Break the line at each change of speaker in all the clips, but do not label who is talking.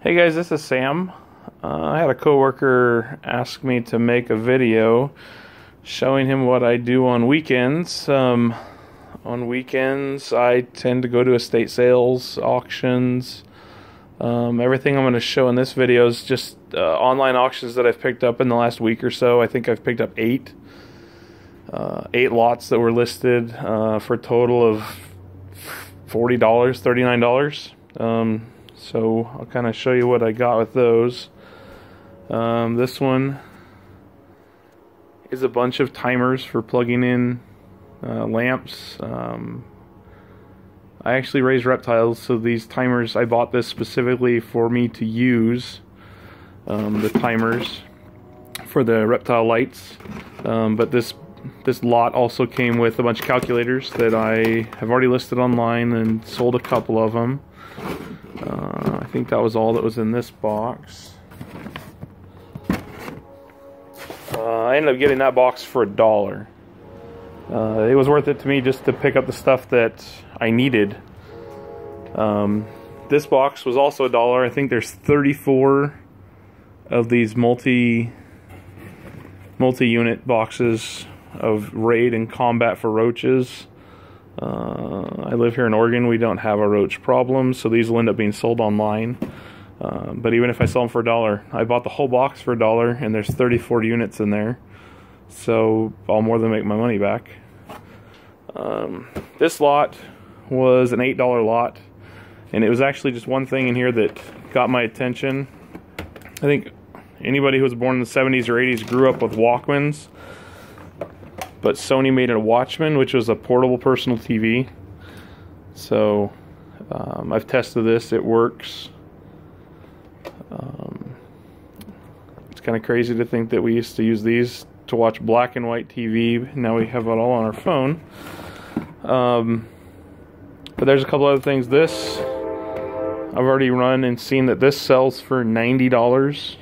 Hey guys, this is Sam. I had a coworker ask me to make a video showing him what I do on weekends. On weekends, I tend to go to estate sales, auctions. Everything I'm going to show in this video is just online auctions that I've picked up in the last week or so. I think I've picked up eight lots that were listed for a total of $40, $39. So I'll kind of show you what I got with those. This one is a bunch of timers for plugging in lamps. I actually raise reptiles, so these timers, I bought this specifically for me to use the timers for the reptile lights. But this lot also came with a bunch of calculators that I have already listed online and sold a couple of them. I think that was all that was in this box. I ended up getting that box for $1. It was worth it to me just to pick up the stuff that I needed. This box was also $1. I think there's 34 of these multi-unit boxes of raid and combat for roaches. I live here in Oregon. We don't have a roach problem, so these will end up being sold online. But even if I sell them for $1, I bought the whole box for $1, and there's 34 units in there, so I'll more than make my money back. This lot was an $8 lot, and it was actually just one thing in here that got my attention. I think anybody who was born in the 70s or 80s grew up with Walkmans. But Sony made a Watchman, which was a portable personal TV. So I've tested this; it works. It's kind of crazy to think that we used to use these to watch black and white TV. Now we have it all on our phone. But there's a couple other things. This I've already run and seen that this sells for $90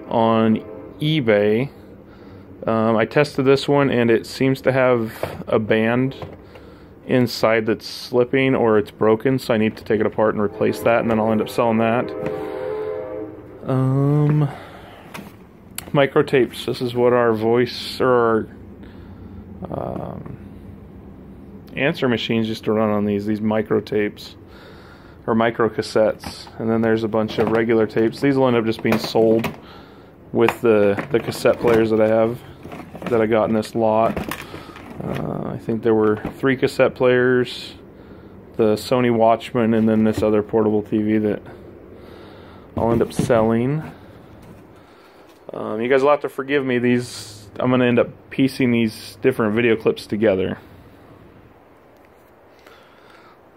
on eBay. I tested this one, and it seems to have a band inside that's slipping, or it's broken, so I need to take it apart and replace that, and then I'll end up selling that. Micro tapes. This is what our voice or our answer machines used to run on these micro tapes or micro cassettes. And then there's a bunch of regular tapes. These will end up just being sold with the cassette players that I have, that I got in this lot. I think there were 3 cassette players, the Sony Watchman, and then this other portable TV that I'll end up selling. You guys will have to forgive me. I'm going to end up piecing these different video clips together.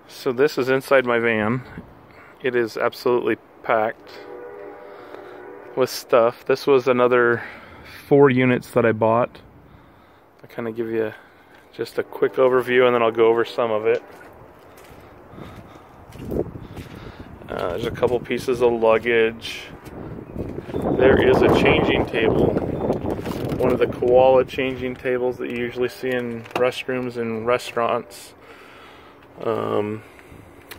So this is inside my van. It is absolutely packed with stuff. This was another 4 units that I bought. I'll kind of give you just a quick overview, and then I'll go over some of it. There's a couple pieces of luggage. There is a changing table, one of the koala changing tables that you usually see in restrooms and restaurants.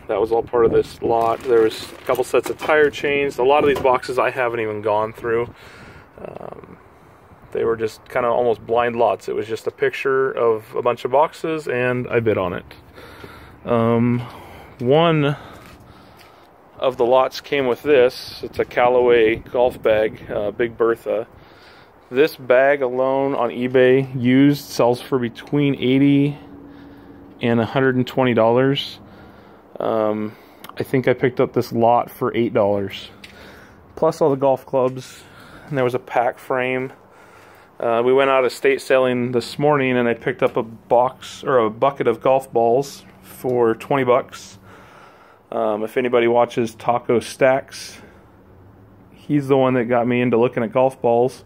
That was all part of this lot. There was a couple sets of tire chains. A lot of these boxes I haven't even gone through. They were just kind of almost blind lots. It was just a picture of a bunch of boxes, and I bid on it. One of the lots came with this. It's a Callaway golf bag, Big Bertha. This bag alone on eBay used sells for between $80 and $120. I think I picked up this lot for $8, plus all the golf clubs, and there was a pack frame. We went out estate selling this morning, and I picked up a box or a bucket of golf balls for $20. If anybody watches Taco Stacks, he's the one that got me into looking at golf balls.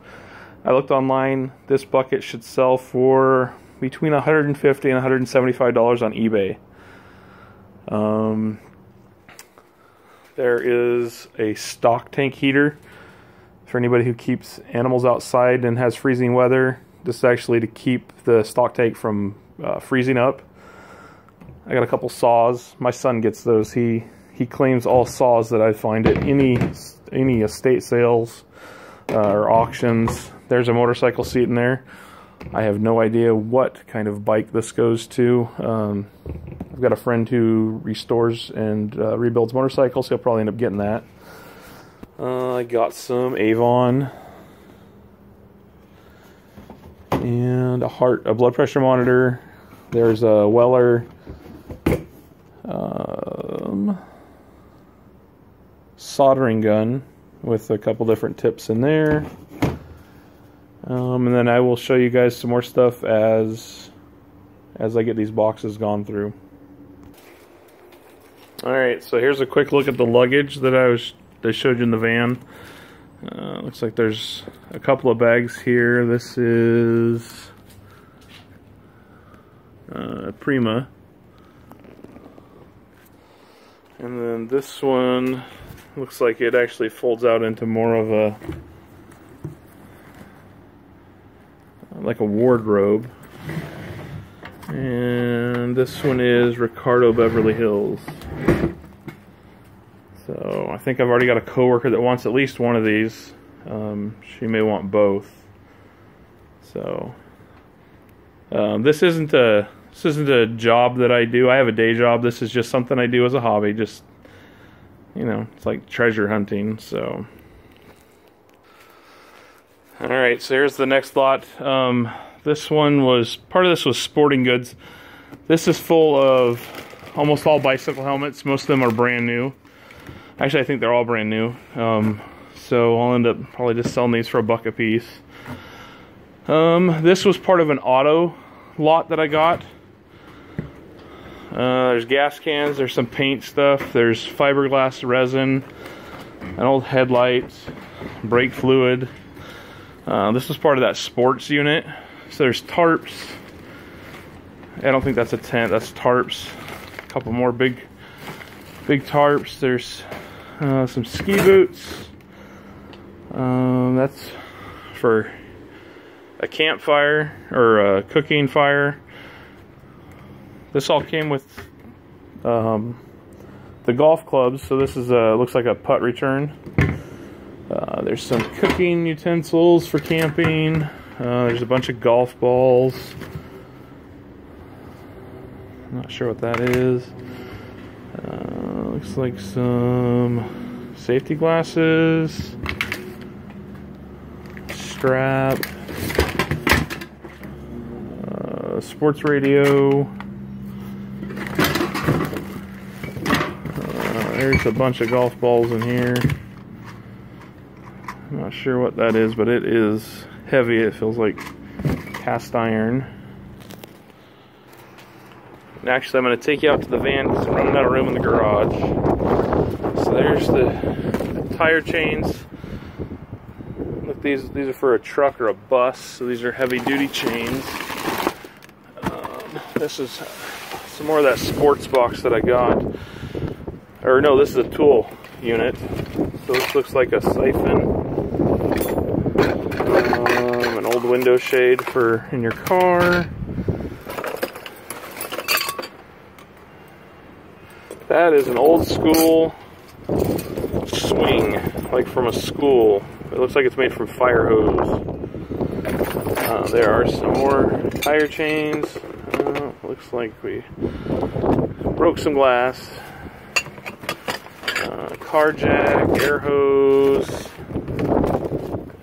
I looked online. This bucket should sell for between $150 and $175 on eBay. There is a stock tank heater for anybody who keeps animals outside and has freezing weather. This is actually to keep the stock tank from freezing up. I got a couple saws. My son gets those. He he claims all saws that I find at any estate sales or auctions. There's a motorcycle seat in there. I have no idea what kind of bike this goes to. I've got a friend who restores and rebuilds motorcycles, so he'll probably end up getting that. I got some Avon and a blood pressure monitor. There's a Weller soldering gun with a couple different tips in there. And then I will show you guys some more stuff as I get these boxes gone through. Alright, so here's a quick look at the luggage that I showed you in the van. Looks like there's a couple of bags here. This is Prima. And then this one looks like it actually folds out into more of a like a wardrobe. And this one is Ricardo Beverly Hills. So I think I've already got a coworker that wants at least one of these. She may want both. So this isn't a job that I do. I have a day job. This is just something I do as a hobby. Just, you know, it's like treasure hunting. So all right, so here's the next lot. This one was, part of this was sporting goods. This is full of almost all bicycle helmets. Most of them are brand new. Actually, I think they're all brand new. So I'll end up probably just selling these for $1 a piece. This was part of an auto lot that I got. There's gas cans, there's some paint stuff, there's fiberglass resin, an old headlight, brake fluid. This was part of that sports unit. So there's tarps. I don't think that's a tent, that's tarps. A couple more big tarps. There's some ski boots. That's for a campfire or a cooking fire. This all came with the golf clubs. So this is looks like a putt return. There's some cooking utensils for camping. There's a bunch of golf balls. I'm not sure what that is. Looks like some safety glasses, strap, sports radio. There's a bunch of golf balls in here. I'm not sure what that is, but it is heavy. It feels like cast iron. And actually, I'm going to take you out to the van because I'm running out of room in the garage. So there's the tire chains. Look, these are for a truck or a bus. So these are heavy-duty chains. This is some more of that sports box that I got. Or no, this is a tool unit. So this looks like a siphon. An old window shade for in your car. That is an old school swing, like from a school. It looks like it's made from fire hose. There are some more tire chains. Looks like we broke some glass. Car jack, air hose.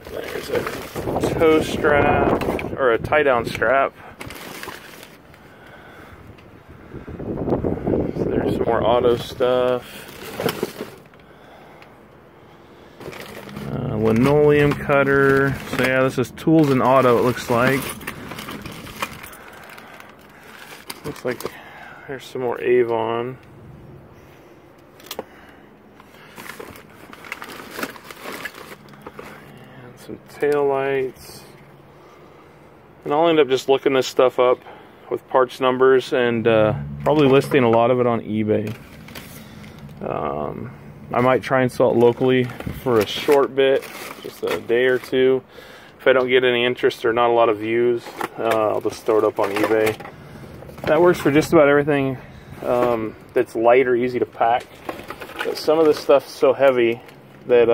There's a toe strap, or a tie-down strap. So there's some more auto stuff. Linoleum cutter. So yeah, this is tools and auto, it looks like. Looks like there's some more Avon. And some tail lights. And I'll end up just looking this stuff up with parts numbers and probably listing a lot of it on eBay. I might try and sell it locally for a short bit, just a day or two. If I don't get any interest or not a lot of views, I'll just throw it up on eBay. That works for just about everything that's light or easy to pack. But some of this stuff's so heavy that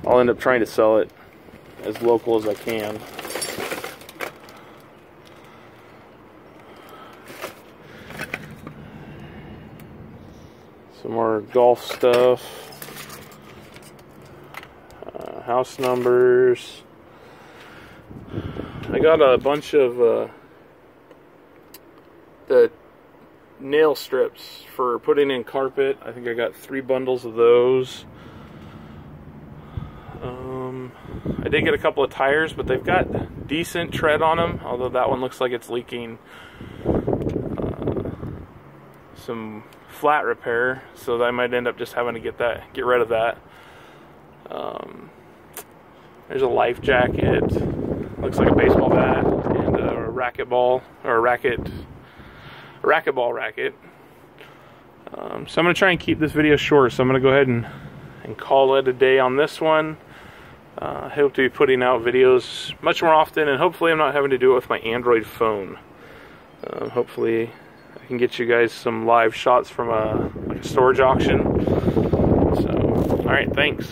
I'll end up trying to sell it as local as I can. Some more golf stuff. House numbers. I got a bunch of the nail strips for putting in carpet. I think I got 3 bundles of those. I did get a couple of tires, but they've got decent tread on them, although that one looks like it's leaking some flat repair, so I might end up just having to get rid of that. There's a life jacket, looks like a baseball bat, and a racquetball, or a racquetball racket. So I'm going to try and keep this video short, so I'm going to go ahead and call it a day on this one. I hope to be putting out videos much more often, and hopefully I'm not having to do it with my Android phone. Hopefully I can get you guys some live shots from like a storage auction. So, alright, thanks.